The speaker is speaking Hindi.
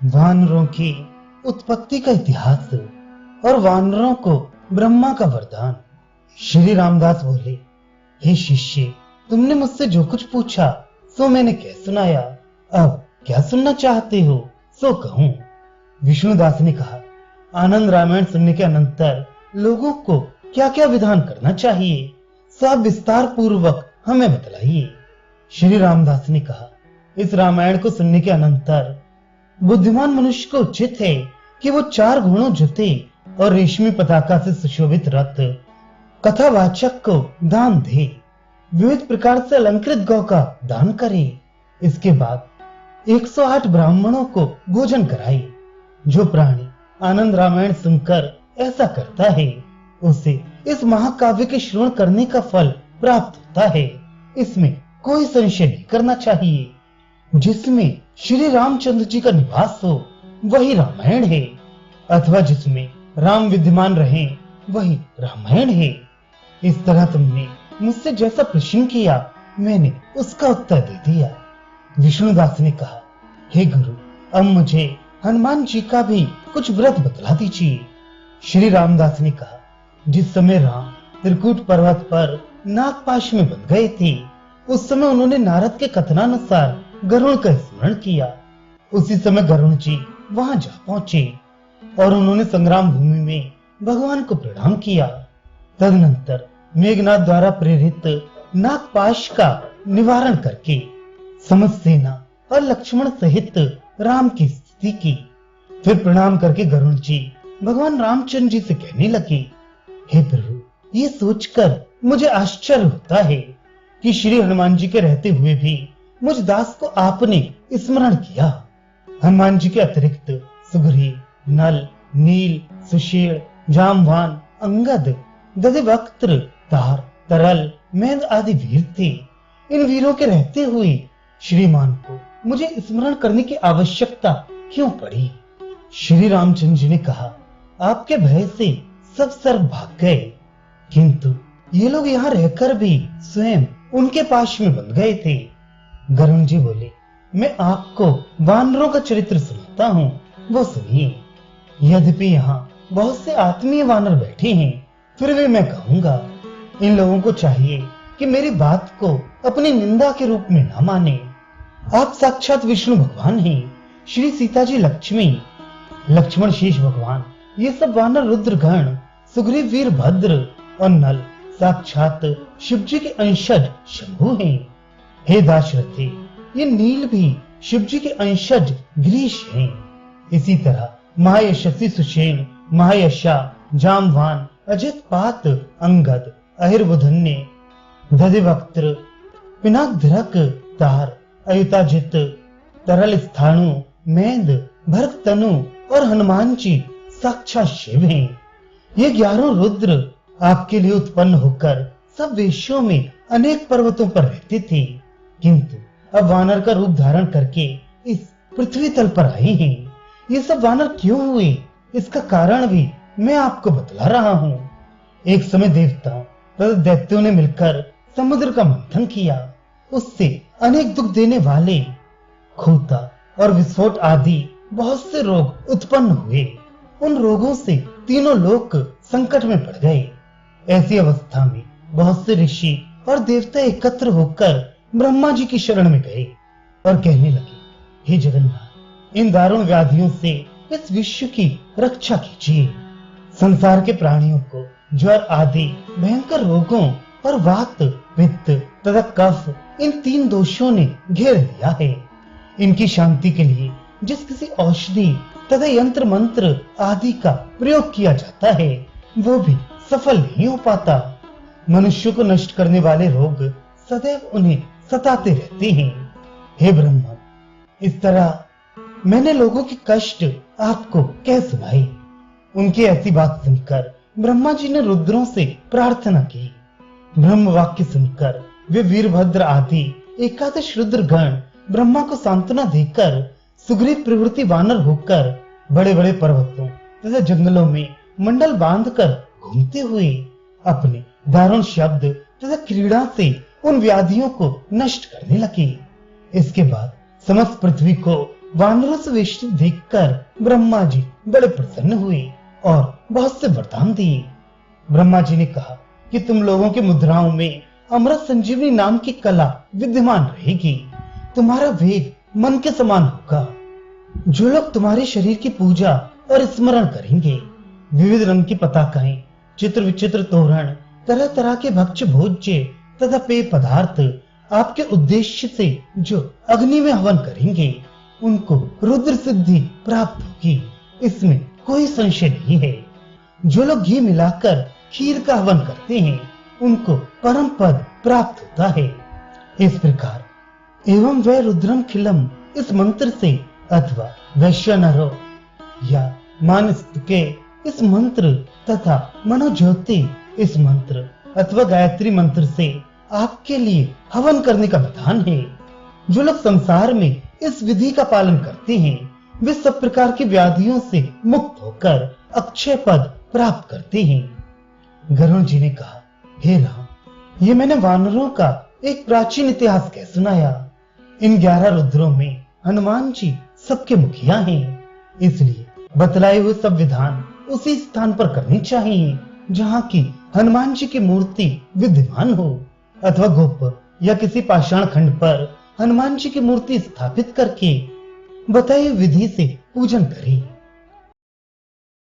वानरों की उत्पत्ति का इतिहास और वानरों को ब्रह्मा का वरदान। श्री रामदास बोले, हे शिष्य, तुमने मुझसे जो कुछ पूछा सो मैंने कह सुनाया। अब क्या सुनना चाहते हो सो कहूं। विष्णुदास ने कहा, आनंद रामायण सुनने के अनंतर लोगों को क्या क्या विधान करना चाहिए, सब विस्तार पूर्वक हमें बतलाइए। श्री रामदास ने कहा, इस रामायण को सुनने के अनंतर बुद्धिमान मनुष्य को उचित है कि वो 4 घोड़ों जुते और रेशमी पताका से सुशोभित रथ कथावाचक को दान दे, विविध प्रकार से अलंकृत गौ का दान करे। इसके बाद 108 ब्राह्मणों को भोजन कराए। जो प्राणी आनंद रामायण सुनकर ऐसा करता है उसे इस महाकाव्य के श्रवण करने का फल प्राप्त होता है। इसमें कोई संशय नहीं करना चाहिए। जिसमें श्री रामचंद्र जी का निवास हो वही रामायण है, अथवा जिसमें राम विद्यमान रहे वही रामायण है। इस तरह तुमने मुझसे जैसा प्रश्न किया मैंने उसका उत्तर दे दिया। विष्णुदास ने कहा, हे गुरु, अब मुझे हनुमान जी का भी कुछ व्रत बतला दीजिए। श्री रामदास ने कहा, जिस समय राम त्रिकूट पर्वत पर नागपाश में बंध गए थे उस समय उन्होंने नारद के कथनानुसार गरुड़ का स्मरण किया। उसी समय गरुड़ जी वहां जा पहुंचे और उन्होंने संग्राम भूमि में भगवान को प्रणाम किया। तदनंतर मेघनाथ द्वारा प्रेरित नागपाश का निवारण करके समस्त सेना और लक्ष्मण सहित राम की स्तुति की। फिर प्रणाम करके गरुड़ जी भगवान रामचंद्र जी से कहने लगे, हे प्रभु, ये सोचकर मुझे आश्चर्य होता है कि श्री हनुमान जी के रहते हुए भी मुझ दास को आपने स्मरण किया। हनुमान जी के अतिरिक्त सुग्रीव, नल, नील, सुषेण, जामवान, अंगद, दधिवक्त्र, तार, तरल, मेघ आदि वीर थे। इन वीरों के रहते हुए श्रीमान को मुझे स्मरण करने की आवश्यकता क्यों पड़ी? श्री रामचंद्र जी ने कहा, आपके भय से सब सर्प भाग गए, किंतु ये लोग यहाँ रहकर भी स्वयं उनके पास में बंध गए थे। गरुड़ जी बोले, मैं आपको वानरों का चरित्र सुनाता हूँ, वो सुनिए। यद्यपि यहाँ बहुत से आत्मीय वानर बैठे हैं, फिर भी मैं कहूँगा, इन लोगों को चाहिए कि मेरी बात को अपनी निंदा के रूप में न माने। आप साक्षात विष्णु भगवान हैं, श्री सीता जी लक्ष्मी, लक्ष्मण शेष भगवान, ये सब वानर रुद्रगण, सुग्रीव वीर भद्र और नल साक्षात शिव जी के अंशज शंभु हैं। हे दाशरथे, ये नील भी शिव जी के अंशज गिरीश हैं। इसी तरह महायशस्वी सुषेण, महायशा, जामवान, अजितपात, अंगद, अहिर्बुधन्य, दधिवक्त्र, पिनाकधरक, तार, अयुताजित, तरल स्थाणु, मेद, भरतनु और हनुमान जी साक्षात शिव हैं। ये 11 रुद्र आपके लिए उत्पन्न होकर सब वेश्यों में अनेक पर्वतों पर रहते थे, किंतु अब वानर का रूप धारण करके इस पृथ्वी तल पर आए हैं। ये सब वानर क्यों हुए, इसका कारण भी मैं आपको बतला रहा हूँ। एक समय देवताओं तथा दैत्यों ने मिलकर समुद्र का मंथन किया। उससे अनेक दुख देने वाले खूंटा और विस्फोट आदि बहुत से रोग उत्पन्न हुए। उन रोगों से तीनों लोक संकट में पड़ गए। ऐसी अवस्था में बहुत से ऋषि और देवता एकत्र होकर ब्रह्मा जी की शरण में गए और कहने लगे, हे जगन्नाथ, इन दारुण व्याधियों से इस विश्व की रक्षा कीजिए। संसार के प्राणियों को ज्वर आदि भयंकर रोगों और वात, पित्त तथा कफ इन 3 दोषों ने घेर लिया है। इनकी शांति के लिए जिस किसी औषधि तथा यंत्र मंत्र आदि का प्रयोग किया जाता है वो भी सफल नहीं हो पाता। मनुष्य को नष्ट करने वाले रोग सदैव उन्हें सताते रहते हैं। हे ब्रह्मन, इस तरह मैंने लोगों के कष्ट आपको कह सुनाए। उनकी ऐसी बात सुनकर ब्रह्मा जी ने रुद्रों से प्रार्थना की। ब्रह्म वाक्य सुनकर वे वीरभद्र आदि 11 रुद्रगण ब्रह्मा को सांत्वना देकर सुग्रीव प्रवृत्ति वानर होकर बड़े बड़े पर्वतों तथा जंगलों में मंडल बांधकर घूमते हुए अपने दारुण शब्द तथा क्रीड़ा से उन व्याधियों को नष्ट करने लगे। इसके बाद समस्त पृथ्वी को वानरों से वेष्टित देखकर ब्रह्मा जी बड़े प्रसन्न हुए और बहुत से वरदान दिए। ब्रह्मा जी ने कहा कि तुम लोगों की मुद्राओं में अमृत संजीवनी नाम की कला विद्यमान रहेगी। तुम्हारा वेग मन के समान होगा। जो लोग तुम्हारे शरीर की पूजा और स्मरण करेंगे, विविध रंग की पताकाएं, चित्र विचित्र तोरण, तरह तरह के भक्ष्य भोज्य तथा पेय पदार्थ आपके उद्देश्य से जो अग्नि में हवन करेंगे, उनको रुद्र सिद्धि प्राप्त होगी। इसमें कोई संशय नहीं है। जो लोग घी मिलाकर खीर का हवन करते हैं, उनको परम पद प्राप्त होता है। इस प्रकार एवं वै रुद्रम खिलम इस मंत्र से अथवा वैश्वानरो या मानस्तुके इस मंत्र तथा मनोज्योति इस मंत्र अथवा गायत्री मंत्र से आपके लिए हवन करने का विधान है। जो लोग संसार में इस विधि का पालन करते हैं, वे सब प्रकार की व्याधियों से मुक्त होकर अक्षय पद प्राप्त करते हैं। गरुण जी ने कहा, हे राम, ये मैंने वानरों का एक प्राचीन इतिहास कह सुनाया। इन 11 रुद्रों में हनुमान जी सबके मुखिया हैं, इसलिए बतलाए हुए सब विधान उसी स्थान पर करनी चाहिए जहाँ की हनुमान जी की मूर्ति विद्यमान हो, अथवा गोप या किसी पाषाण खंड पर हनुमान जी की मूर्ति स्थापित करके बताई विधि से पूजन करें।